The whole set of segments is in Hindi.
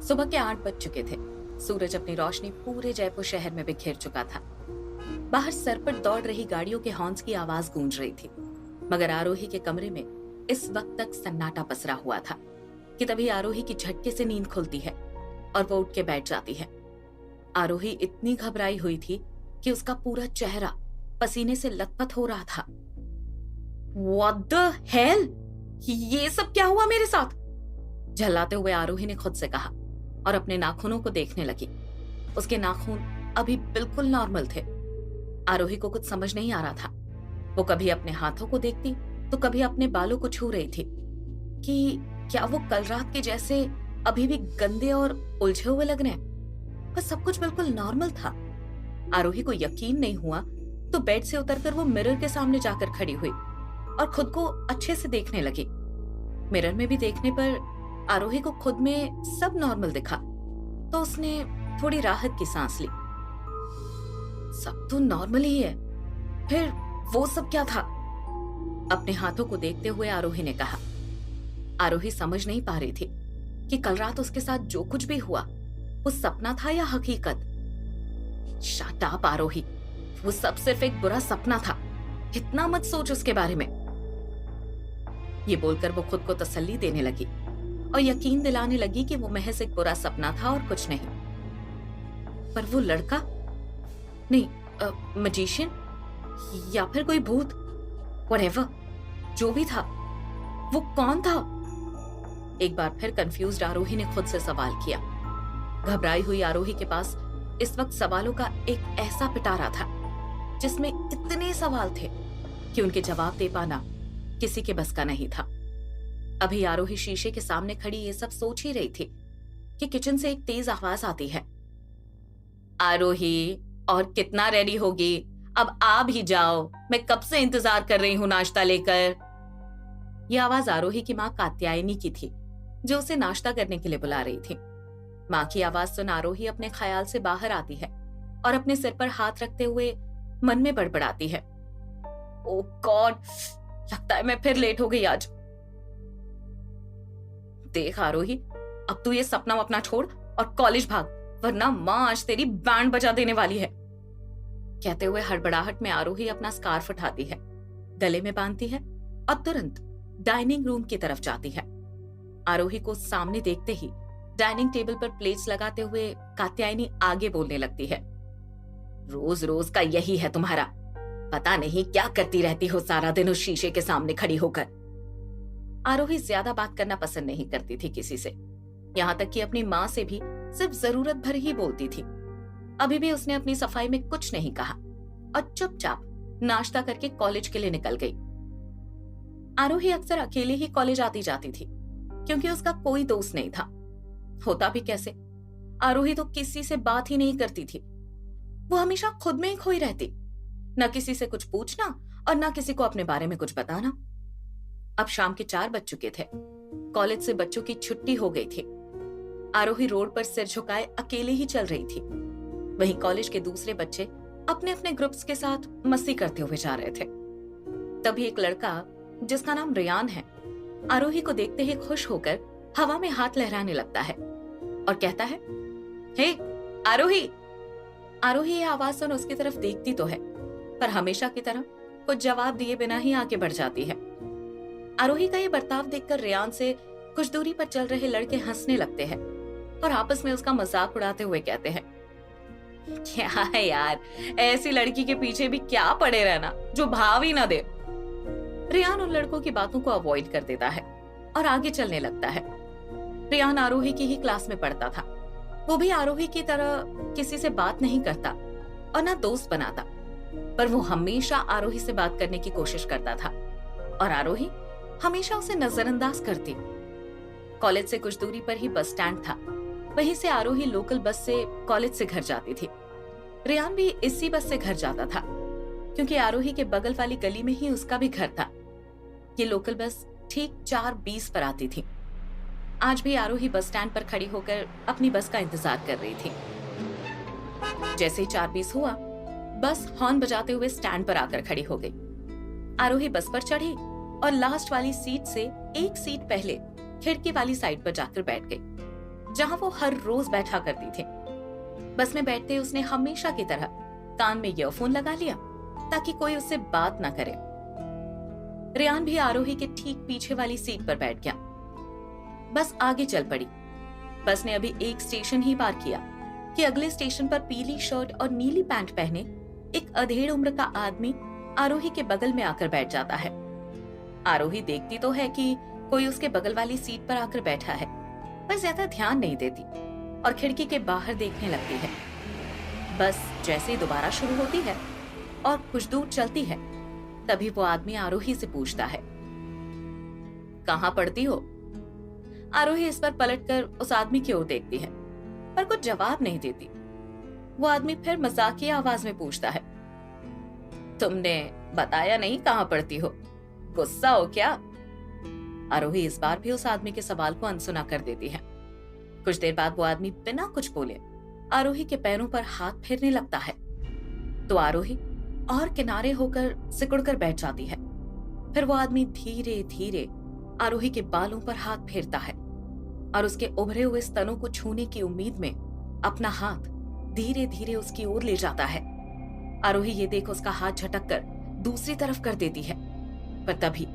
सुबह के 8 बज चुके थे। सूरज अपनी रोशनी पूरे जयपुर शहर में बिखेर चुका था। बाहर सर पर दौड़ रही गाड़ियों के हॉर्न्स की आवाज गूंज रही थी, मगर आरोही के कमरे में इस वक्त तक सन्नाटा पसरा हुआ था कि तभी आरोही की झटके से नींद खुलती है और वो उठ के बैठ जाती है। आरोही इतनी घबराई हुई थी कि उसका पूरा चेहरा पसीने से लथपथ हो रहा था। What the hell? ये सब क्या हुआ मेरे साथ? झल्लाते हुए आरोही ने खुद से कहा और अपने नाखूनों को देखने लगी। उसके नाखून अभी बिल्कुल नॉर्मल थे। आरोही को कुछ समझ नहीं आ रहा था। वो कभी अपने हाथों को देखती तो कभी अपने बालों को छू रही थी कि क्या वो कल रात के जैसे अभी भी गंदे और उलझे हुए लग रहे हैं। पर सब कुछ बिल्कुल नॉर्मल था। आरोही को यकीन नहीं हुआ तो बेड से उतरकर वो मिरर के सामने जाकर खड़ी हुई और खुद को अच्छे से देखने लगी। मिरर में भी देखने पर आरोही को खुद में सब नॉर्मल दिखा तो उसने थोड़ी राहत की सांस ली। सब तो नॉर्मल ही है, फिर वो सब क्या था? अपने हाथों को देखते हुए आरोही ने कहा। आरोही समझ नहीं पा रही थी कि कल रात उसके साथ जो कुछ भी हुआ वो सपना था या हकीकत। शट अप आरोही, वो सब सिर्फ एक बुरा सपना था, इतना मत सोच उसके बारे में। ये बोलकर वो खुद को तसल्ली देने लगी और यकीन दिलाने लगी कि वो महज एक बुरा सपना था और कुछ नहीं। पर वो लड़का नहीं, मजिशियन या फिर कोई भूत, व्हाटएवर जो भी था, वो कौन था? एक बार फिर कंफ्यूज्ड आरोही ने खुद से सवाल किया। घबराई हुई आरोही के पास इस वक्त सवालों का एक ऐसा पिटारा था जिसमें इतने सवाल थे कि उनके जवाब दे पाना किसी के बस का नहीं था। अभी आरोही शीशे के सामने खड़ी ये सब सोच ही रही थी कि किचन से एक तेज आवाज आती है। आरोही, और कितना रेडी होगी? अब आ भी जाओ, मैं कब से इंतजार कर रही हूं नाश्ता लेकर। यह आवाज आरोही की माँ कात्यायनी की थी, जो उसे नाश्ता करने के लिए बुला रही थी। माँ की आवाज सुन आरोही अपने ख्याल से बाहर आती है और अपने सिर पर हाथ रखते हुए मन में बड़बड़ाती है। ओह गॉड, लगता है मैं फिर लेट हो गई आज। देख आरोही, अब तू ये सपना वपना छोड़ और कॉलेज भाग, वरना माँ आज तेरी बैंड बजा देने वाली है। कहते हुए हड़बड़ाहट में आरोही अपना स्कार्फ उठाती है, गले में बांधती है और तुरंत डाइनिंग रूम की तरफ जाती है। आरोही को सामने देखते ही डाइनिंग टेबल पर प्लेट्स लगाते हुए कात्यायनी आगे बोलने लगती है। रोज रोज का यही है तुम्हारा, पता नहीं क्या करती रहती हो सारा दिन उस शीशे के सामने खड़ी होकर। आरोही ज्यादा बात करना पसंद नहीं करती थी किसी से, यहाँ तक कि अपनी माँ से भी सिर्फ जरूरत भर ही बोलती थी। अभी भी उसने अपनी सफाई में कुछ नहीं कहा और चुपचाप नाश्ता करके कॉलेज के लिए निकल गई। आरोही अक्सर अकेले ही कॉलेज आती जाती थी क्योंकि उसका कोई दोस्त नहीं था। होता भी कैसे, आरोही तो किसी से बात ही नहीं करती थी। वो हमेशा खुद में ही खोई रहती, न किसी से कुछ पूछना और न किसी को अपने बारे में कुछ बताना। अब शाम के 4 बज चुके थे। कॉलेज से बच्चों की छुट्टी हो गई थी। आरोही रोड पर सिर झुकाए अकेले ही चल रही थी। वहीं कॉलेज के दूसरे बच्चे अपने अपने ग्रुप्स के साथ मस्ती करते हुए जा रहे थे। तभी एक लड़का जिसका नाम रियान है, आरोही को देखते ही खुश होकर हवा में हाथ लहराने लगता है और कहता है, हे आरोही। आरोही ये आवाज सुन उसकी तरफ देखती तो है, पर हमेशा की तरह कुछ जवाब दिए बिना ही आगे बढ़ जाती है। आरोही का ये बर्ताव देखकर रियान से कुछ दूरी पर चल रहे लड़के हंसने लगते हैं और आपस में उसका मजाक उड़ाते हुए कहते हैं, क्या है यार, ऐसी लड़की के पीछे भी क्या पड़े रहना जो भाव ही ना दे। रियान उन लड़कों की बातों को अवॉइड कर देता है और आगे चलने लगता है। रियान आरोही की ही क्लास में पढ़ता था। वो भी आरोही की तरह किसी से बात नहीं करता और ना दोस्त बनाता, पर वो हमेशा आरोही से बात करने की कोशिश करता था और आरोही हमेशा उसे नजरअंदाज करती। कॉलेज से कुछ दूरी पर ही बस स्टैंड था, वहीं से आरोही लोकल बस से कॉलेज से घर जाती थी। रियान भी इसी बस से घर जाता था क्योंकि आरोही के बगल वाली गली में ही उसका भी घर था। ये लोकल बस ठीक 4:20 पर आती थी। आज भी आरोही बस स्टैंड पर खड़ी होकर अपनी बस का इंतजार कर रही थी। जैसे ही 4:20 हुआ, बस हॉर्न बजाते हुए स्टैंड पर आकर खड़ी हो गई। आरोही बस पर चढ़ी और लास्ट वाली सीट से एक सीट पहले खिड़की वाली साइड पर जाकर बैठ गई। जहां वो हर रोज बैठा करती थी। बस में बैठते ही उसने हमेशा की तरह कान में ईयरफोन लगा लिया ताकि कोई उससे बात ना करे। रेयान भी आरोही के ठीक पीछे वाली सीट पर बैठ गया। बस आगे चल पड़ी। बस ने अभी एक स्टेशन ही पार किया कि अगले स्टेशन पर पीली शर्ट और नीली पैंट पहने एक अधेड़ उम्र का आदमी आरोही के बगल में आकर बैठ जाता है। आरोही देखती तो है कि कोई उसके बगल वाली सीट पर आकर बैठा है, पर ज्यादा ध्यान नहीं देती और खिड़की के बाहर देखने लगती है। बस जैसे ही दोबारा शुरू होती है और कुछ दूर चलती है, तभी वो आदमी आरोही से पूछता है, कहाँ पढ़ती हो? आरोही इस पर पलटकर उस आदमी की ओर देखती है, पर कुछ जवाब नहीं देती। वो आदमी फिर मजाकिया आवाज में पूछता है, तुमने बताया नहीं कहाँ पढ़ती हो, गुस्सा हो क्या? आरोही इस बार भी उस आदमी के सवाल को अनसुना कर देती है। कुछ देर बाद वो आदमी बिना कुछ बोले आरोही के पैरों पर हाथ फेरने लगता है, तो आरोही और किनारे होकर सिकुड़कर बैठ जाती है। फिर वो आदमी धीरे धीरे आरोही के बालों पर हाथ फेरता है और उसके उभरे हुए स्तनों को छूने की उम्मीद में अपना हाथ धीरे धीरे उसकी ओर ले जाता है। आरोही ये देख उसका हाथ झटक कर दूसरी तरफ कर देती है, पर तभी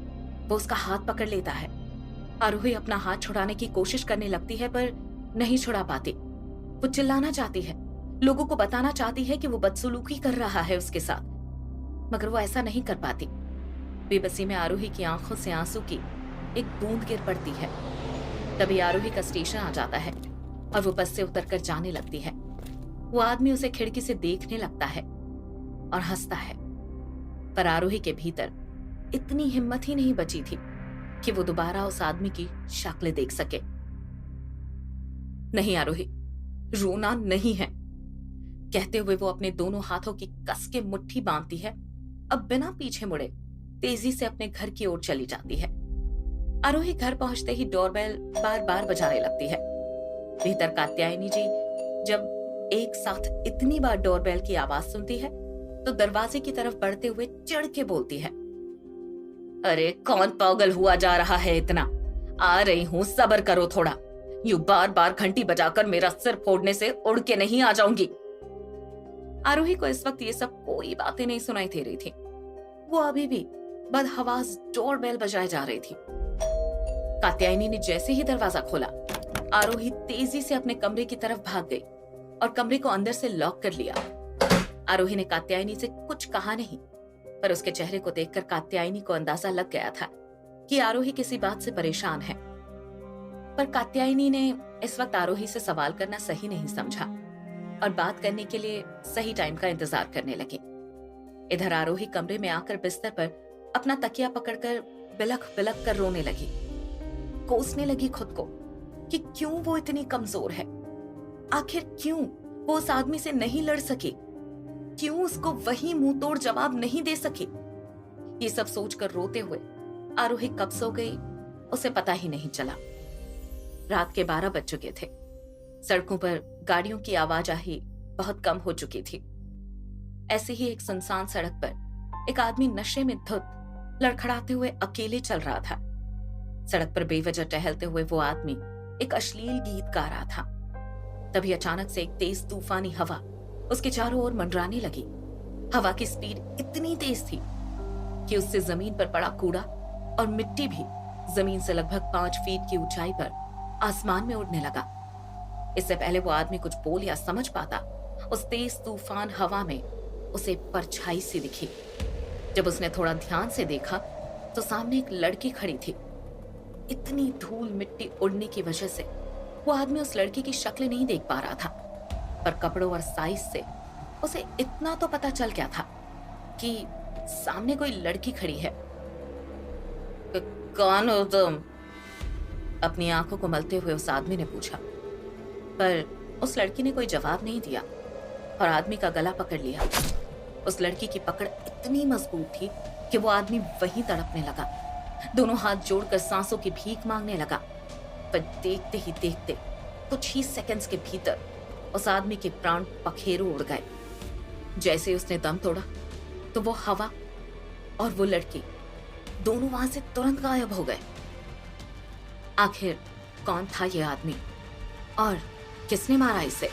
वो उसका हाथ पकड़ लेता है। आरोही अपना हाथ छुड़ाने की कोशिश करने लगती है, पर नहीं छुड़ा पाती। वो चिल्लाना चाहती है, लोगों को बताना चाहती है कि वो बदसलूकी कर रहा है उसके साथ, मगर वो ऐसा नहीं कर पाती। बेबसी में आरोही की आंखों से आंसू की एक बूंद गिर पड़ती है। तभी आरोही का स्टेशन आ जाता है और वो बस से उतरकर जाने लगती है। वो आदमी उसे खिड़की से देखने लगता है और हंसता है, पर आरोही के भीतर इतनी हिम्मत ही नहीं बची थी कि वो दोबारा उस आदमी की शक्ल देख सके। नहीं आरोही, रोना नहीं है, कहते हुए वो अपने दोनों हाथों की कस के मुट्ठी बांधती है। अब बिना पीछे मुड़े तेजी से अपने घर की ओर चली जाती है। आरोही घर पहुंचते ही डोरबेल बार बार बजाने लगती है। भीतर कात्यायनी जी जब एक साथ इतनी बार डोरबेल की आवाज सुनती है, तो दरवाजे की तरफ बढ़ते हुए चिढ़ के बोलती है, अरे कौन पागल हुआ जा रहा है इतना? आ रही हूँ, सब्र करो थोड़ा। यूं बार बार घंटी बजाकर मेरा सिर फोड़ने से उड़ के नहीं आ जाऊंगी। आरोही को इस वक्त ये सब कोई बातें नहीं सुनाई दे रही थी। वो अभी भी बदहवास डोरबेल बजाए जा रही थी। कात्यायनी ने जैसे ही दरवाजा खोला, आरोही तेजी से अपने कमरे की तरफ भाग गई और कमरे को अंदर से लॉक कर लिया। आरोही ने कात्यायनी से कुछ कहा नहीं, पर उसके चेहरे को देखकर कात्यायनी को अंदाजा लग गया था कि आरोही किसी बात से परेशान है। पर कात्यायनी ने इस वक्त आरोही से सवाल करना सही नहीं समझा और बात करने के लिए सही टाइम का इंतजार करने लगी। इधर आरोही कमरे में आकर बिस्तर पर अपना तकिया पकड़कर बिलख बिलख कर रोने लगी। कोसने लगी खुद को कि क्यों वो इतनी कमजोर है, आखिर क्यों वो उस आदमी से नहीं लड़ सकी, क्यों उसको वही मुंह तोड़ जवाब नहीं दे सकी। ये सब सोचकर रोते हुए आरोही कब सो गई उसे पता ही नहीं चला। रात के 12 बज चुके थे। सड़कों पर गाड़ियों की आवाजाही बहुत कम हो चुकी थी। ऐसे ही एक सुनसान सड़क पर एक आदमी नशे में धुत लड़खड़ाते हुए अकेले चल रहा था। सड़क पर बेवजह टहलते हुए वो आदमी एक अश्लील गीत गा रहा था। तभी अचानक से एक तेज तूफानी हवा उसके चारों ओर मंडराने लगी। हवा की स्पीड इतनी तेज थी कि उससे जमीन पर पड़ा कूड़ा और मिट्टी भी जमीन से लगभग 5 फीट की ऊंचाई पर आसमान में उड़ने लगा। इससे पहले वो आदमी कुछ बोल या समझ पाता, उस तेज तूफान हवा में उसे परछाई सी दिखी। जब उसने थोड़ा ध्यान से देखा तो सामने एक लड़की खड़ी थी। इतनी धूल मिट्टी उड़ने की वजह से वो आदमी उस लड़की की शक्ल नहीं देख पा रहा था, पर कपड़ों और साइज से उसे इतना तो पता चल गया था कि सामने कोई लड़की खड़ी है। कौन हो तुम? अपनी आंखों को मलते हुए उस आदमी ने पूछा, पर उस लड़की ने कोई जवाब नहीं दिया और आदमी का गला पकड़ लिया। उस लड़की की पकड़ इतनी मजबूत थी कि वो आदमी वहीं तड़पने लगा। दोनों हाथ जोड़कर सांसों की भीख मांगने लगा। पर देखते ही देखते कुछ ही सेकंड्स के भीतर उस आदमी के प्राण पखेरु उड़ गए। जैसे उसने दम तोड़ा तो वो हवा और वो लड़की दोनों वहां से तुरंत गायब हो गए। आखिर कौन था ये आदमी और किसने मारा इसे?